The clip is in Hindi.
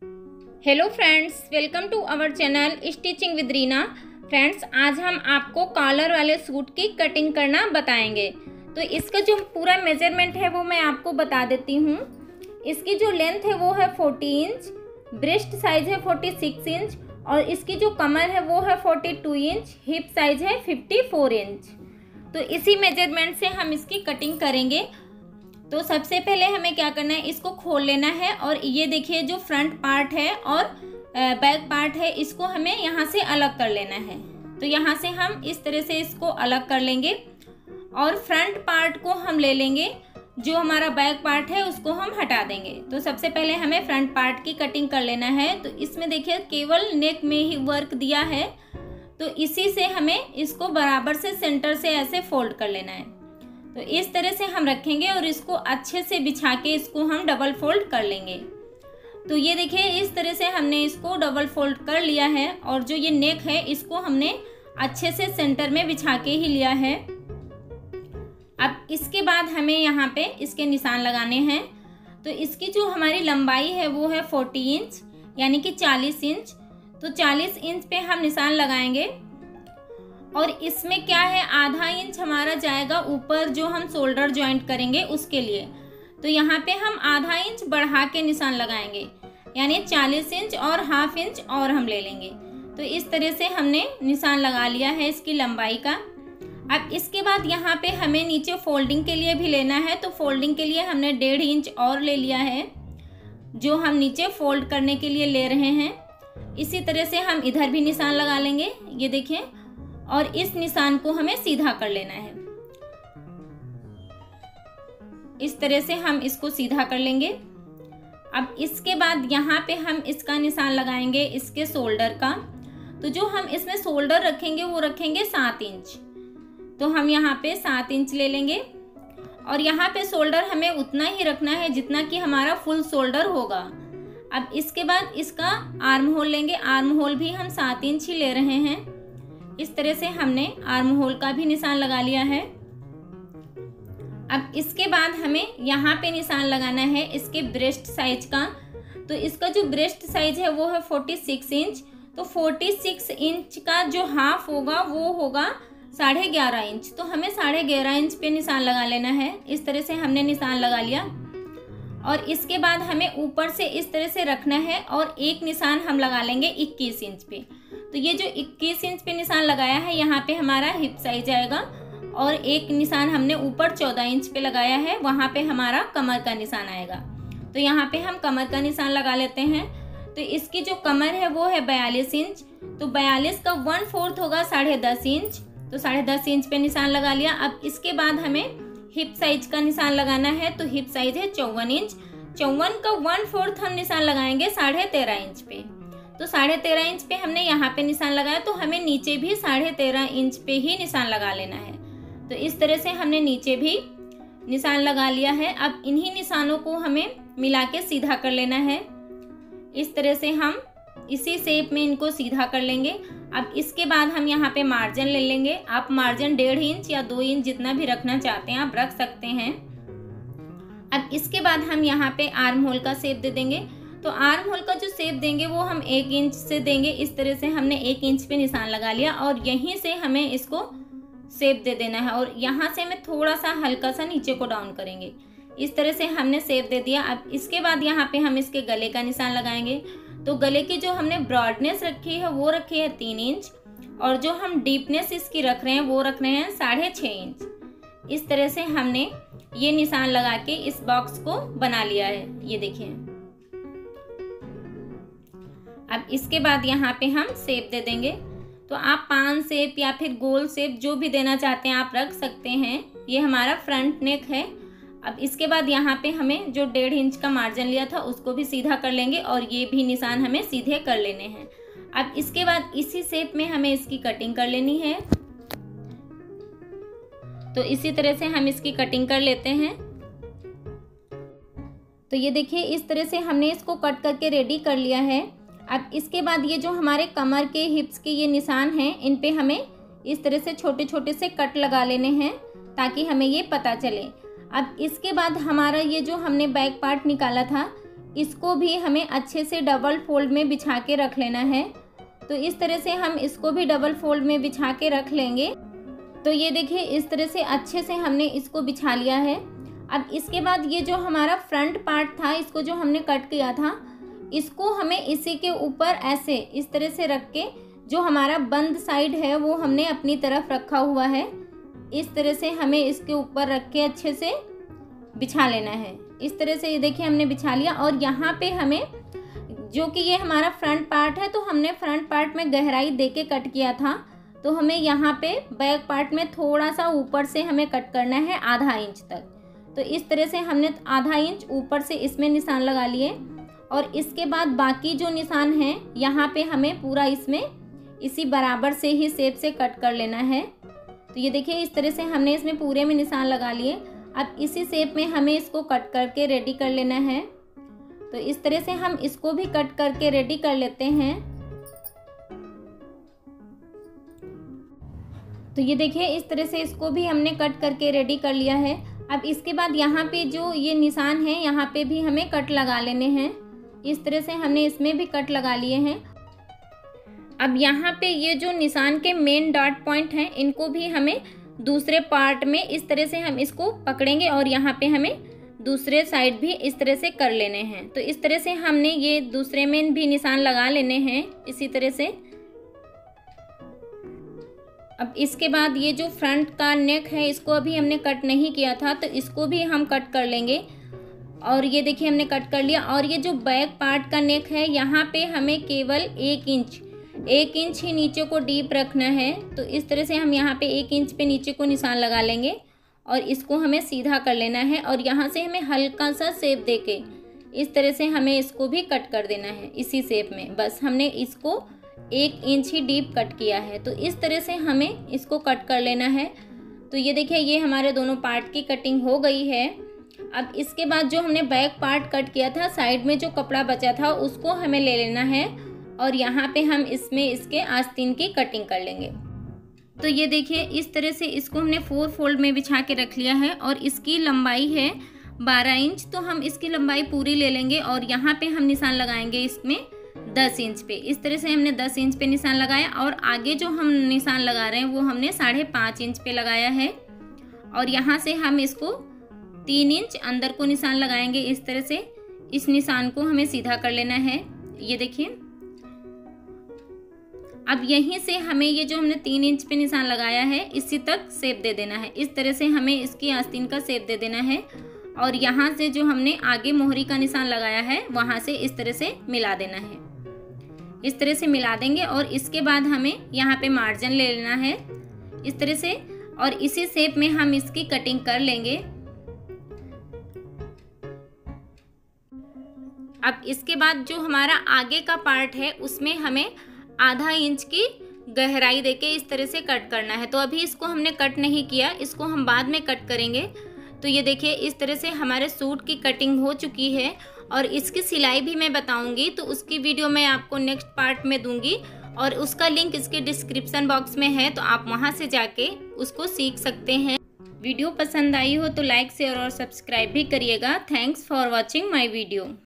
Hello friends, welcome to our channel stitching with Reena. Friends, आज हम आपको कॉलर वाले सूट की कटिंग करना बताएंगे। तो इसका जो पूरा मेजरमेंट है वो मैं आपको बता देती हूँ। इसकी जो लेंथ है वो है 40 इंच, ब्रेस्ट साइज है 46 इंच और इसकी जो कमर है वो है 42 इंच, हिप साइज है 54 इंच। तो इसी मेजरमेंट से हम इसकी कटिंग करेंगे। तो सबसे पहले हमें क्या करना है, इसको खोल लेना है और ये देखिए जो फ्रंट पार्ट है और बैक पार्ट है इसको हमें यहाँ से अलग कर लेना है। तो यहाँ से हम इस तरह से इसको अलग कर लेंगे और फ्रंट पार्ट को हम ले लेंगे, जो हमारा बैक पार्ट है उसको हम हटा देंगे। तो सबसे पहले हमें फ्रंट पार्ट की कटिंग कर लेना है। तो इसमें देखिए केवल नेक में ही वर्क दिया है, तो इसी से हमें इसको बराबर से सेंटर से ऐसे फोल्ड कर लेना है। तो इस तरह से हम रखेंगे और इसको अच्छे से बिछा के इसको हम डबल फोल्ड कर लेंगे। तो ये देखिए इस तरह से हमने इसको डबल फोल्ड कर लिया है और जो ये नेक है इसको हमने अच्छे से सेंटर में बिछा के ही लिया है। अब इसके बाद हमें यहाँ पे इसके निशान लगाने हैं। तो इसकी जो हमारी लंबाई है वो है 40 इंच यानी कि 40 इंच। तो 40 इंच पे हम निशान लगाएंगे और इसमें क्या है, आधा इंच हमारा जाएगा ऊपर जो हम शोल्डर ज्वाइंट करेंगे उसके लिए। तो यहाँ पे हम आधा इंच बढ़ा के निशान लगाएंगे यानी 40 इंच और हाफ इंच और हम ले लेंगे। तो इस तरह से हमने निशान लगा लिया है इसकी लंबाई का। अब इसके बाद यहाँ पे हमें नीचे फोल्डिंग के लिए भी लेना है। तो फोल्डिंग के लिए हमने 1.5 इंच और ले लिया है जो हम नीचे फोल्ड करने के लिए ले रहे हैं। इसी तरह से हम इधर भी निशान लगा लेंगे, ये देखिए, और इस निशान को हमें सीधा कर लेना है। इस तरह से हम इसको सीधा कर लेंगे। अब इसके बाद यहाँ पे हम इसका निशान लगाएंगे इसके शोल्डर का। तो जो हम इसमें शोल्डर रखेंगे वो रखेंगे 7 इंच। तो हम यहाँ पे 7 इंच ले लेंगे और यहाँ पे शोल्डर हमें उतना ही रखना है जितना कि हमारा फुल शोल्डर होगा। अब इसके बाद इसका आर्म होल लेंगे। आर्म होल भी हम 7 इंच ही ले रहे हैं। इस तरह से हमने आर्म होल का भी निशान लगा लिया है। अब इसके बाद हमें यहाँ पे निशान लगाना है इसके ब्रेस्ट साइज का। तो इसका जो ब्रेस्ट साइज है वो है 46 इंच। तो 46 इंच का जो हाफ होगा वो होगा 11.5 इंच। तो हमें 11.5 इंच पे निशान लगा लेना है। इस तरह से हमने निशान लगा लिया और इसके बाद हमें ऊपर से इस तरह से रखना है और एक निशान हम लगा लेंगे 21 इंच पे। तो ये जो 21 इंच पे निशान लगाया है यहाँ पे हमारा हिप साइज आएगा और एक निशान हमने ऊपर 14 इंच पे लगाया है, वहाँ पे हमारा कमर का निशान आएगा। तो यहाँ पे हम कमर का निशान लगा लेते हैं। तो इसकी जो कमर है वो है 42 इंच। तो 42 का 1/4 होगा 10.5 इंच। तो 10.5 इंच पे निशान लगा लिया। अब इसके बाद हमें हिप साइज का निशान लगाना है। तो हिप साइज है 54 इंच। 54 का 1/4 हम निशान लगाएंगे 13.5 इंच पे। तो 13.5 इंच पे हमने यहाँ पे निशान लगाया, तो हमें नीचे भी 13.5 इंच पे ही निशान लगा लेना है। तो इस तरह से हमने नीचे भी निशान लगा लिया है। अब इन्हीं निशानों को हमें मिला के सीधा कर लेना है। इस तरह से हम इसी शेप में इनको सीधा कर लेंगे। अब इसके बाद हम यहाँ पे मार्जिन ले लेंगे। आप मार्जिन 1.5 इंच या 2 इंच जितना भी रखना चाहते हैं आप रख सकते हैं। अब इसके बाद हम यहाँ पे आर्म होल का शेप दे देंगे। तो आर्म होल का जो शेप देंगे वो हम 1 इंच से देंगे। इस तरह से हमने 1 इंच पे निशान लगा लिया और यहीं से हमें इसको शेप दे देना है और यहाँ से हमें थोड़ा सा हल्का सा नीचे को डाउन करेंगे। इस तरह से हमने शेप दे दिया। अब इसके बाद यहाँ पे हम इसके गले का निशान लगाएंगे। तो गले की जो हमने ब्रॉडनेस रखी है वो रखी है 3 इंच और जो हम डीपनेस इसकी रख रहे हैं वो रख रहे हैं 6.5 इंच। इस तरह से हमने ये निशान लगा के इस बॉक्स को बना लिया है, ये देखिए। अब इसके बाद यहाँ पे हम शेप दे देंगे। तो आप पान शेप या फिर गोल शेप जो भी देना चाहते हैं आप रख सकते हैं। ये हमारा फ्रंट नेक है। अब इसके बाद यहाँ पे हमें जो 1.5 इंच का मार्जिन लिया था उसको भी सीधा कर लेंगे और ये भी निशान हमें सीधे कर लेने हैं। अब इसके बाद इसी शेप में हमें इसकी कटिंग कर लेनी है। तो इसी तरह से हम इसकी कटिंग कर लेते हैं। तो ये देखिए इस तरह से हमने इसको कट करके रेडी कर लिया है। अब इसके बाद ये जो हमारे कमर के हिप्स के ये निशान हैं इन पे हमें इस तरह से छोटे छोटे से कट लगा लेने हैं ताकि हमें ये पता चले। अब इसके बाद हमारा ये जो हमने बैक पार्ट निकाला था इसको भी हमें अच्छे से डबल फोल्ड में बिछा के रख लेना है। तो इस तरह से हम इसको भी डबल फोल्ड में बिछा के रख लेंगे। तो ये देखिए इस तरह से अच्छे से हमने इसको बिछा लिया है। अब इसके बाद ये जो हमारा फ्रंट पार्ट था, इसको जो हमने कट किया था, इसको हमें इसी के ऊपर ऐसे इस तरह से रख के, जो हमारा बंद साइड है वो हमने अपनी तरफ रखा हुआ है, इस तरह से हमें इसके ऊपर रख के अच्छे से बिछा लेना है। इस तरह से ये देखिए हमने बिछा लिया। और यहाँ पे हमें, जो कि ये हमारा फ्रंट पार्ट है, तो हमने फ्रंट पार्ट में गहराई दे के कट किया था, तो हमें यहाँ पे बैक पार्ट में थोड़ा सा ऊपर से हमें कट करना है आधा इंच तक। तो इस तरह से हमने आधा इंच ऊपर से इसमें निशान लगा लिए। और इसके बाद बाकी जो निशान हैं यहाँ पे हमें पूरा इसमें इसी बराबर से ही शेप से कट कर लेना है। तो ये देखिए इस तरह से हमने इसमें पूरे में निशान लगा लिए। अब इसी शेप में हमें इसको कट करके रेडी कर लेना है। तो इस तरह से हम इसको भी कट करके रेडी कर लेते हैं। तो ये देखिए इस तरह से इसको भी हमने कट करके रेडी कर लिया है। अब इसके बाद यहाँ पे जो ये निशान है, यहाँ पे भी हमें कट लगा लेने हैं। इस तरह से हमने इसमें भी कट लगा लिए हैं। अब यहाँ पे ये जो निशान के मेन डॉट पॉइंट हैं, इनको भी हमें दूसरे पार्ट में इस तरह से हम इसको पकड़ेंगे और यहाँ पे हमें दूसरे साइड भी इस तरह से कर लेने हैं। तो इस तरह से हमने ये दूसरे में भी निशान लगा लेने हैं इसी तरह से। अब इसके बाद ये जो फ्रंट का नेक है, इसको अभी हमने कट नहीं किया था, तो इसको भी हम कट कर लेंगे। और ये देखिए हमने कट कर लिया। और ये जो बैक पार्ट का नेक है, यहाँ पे हमें केवल 1 इंच ही नीचे को डीप रखना है। तो इस तरह से हम यहाँ पे 1 इंच पे नीचे को निशान लगा लेंगे और इसको हमें सीधा कर लेना है। और यहाँ से हमें हल्का सा शेप देके इस तरह से हमें इसको भी कट कर देना है इसी शेप में। बस हमने इसको 1 इंच ही डीप कट किया है। तो इस तरह से हमें इसको कट कर लेना है। तो ये देखिए ये हमारे दोनों पार्ट की कटिंग हो गई है। अब इसके बाद जो हमने बैक पार्ट कट किया था, साइड में जो कपड़ा बचा था, उसको हमें ले लेना है और यहाँ पे हम इसमें इसके आस्तीन की कटिंग कर लेंगे। तो ये देखिए इस तरह से इसको हमने 4 फोल्ड में बिछा के रख लिया है। और इसकी लंबाई है 12 इंच। तो हम इसकी लंबाई पूरी ले लेंगे और यहाँ पे हम निशान लगाएंगे इसमें 10 इंच पे। इस तरह से हमने 10 इंच पे निशान लगाया। और आगे जो हम निशान लगा रहे हैं वो हमने 5.5 इंच पे लगाया है। और यहाँ से हम इसको 3 इंच अंदर को निशान लगाएंगे इस तरह से। इस निशान को हमें सीधा कर लेना है। ये देखिए अब यहीं से हमें ये जो हमने 3 इंच पे निशान लगाया है, इसी तक शेप दे देना है। इस तरह से हमें इसकी आस्तीन का शेप दे देना है। और यहाँ से जो हमने आगे मोहरी का निशान लगाया है, वहाँ से इस तरह से मिला देना है। इस तरह से मिला देंगे। और इसके बाद हमें यहाँ पे मार्जिन ले लेना है इस तरह से। और इसी शेप में हम इसकी कटिंग कर लेंगे। अब इसके बाद जो हमारा आगे का पार्ट है, उसमें हमें आधा इंच की गहराई देके इस तरह से कट करना है। तो अभी इसको हमने कट नहीं किया, इसको हम बाद में कट करेंगे। तो ये देखिए इस तरह से हमारे सूट की कटिंग हो चुकी है। और इसकी सिलाई भी मैं बताऊंगी, तो उसकी वीडियो मैं आपको नेक्स्ट पार्ट में दूंगी और उसका लिंक इसके डिस्क्रिप्शन बॉक्स में है, तो आप वहां से जाके उसको सीख सकते हैं। वीडियो पसंद आई हो तो लाइक शेयर और सब्सक्राइब भी करिएगा। Thanks for watching my video.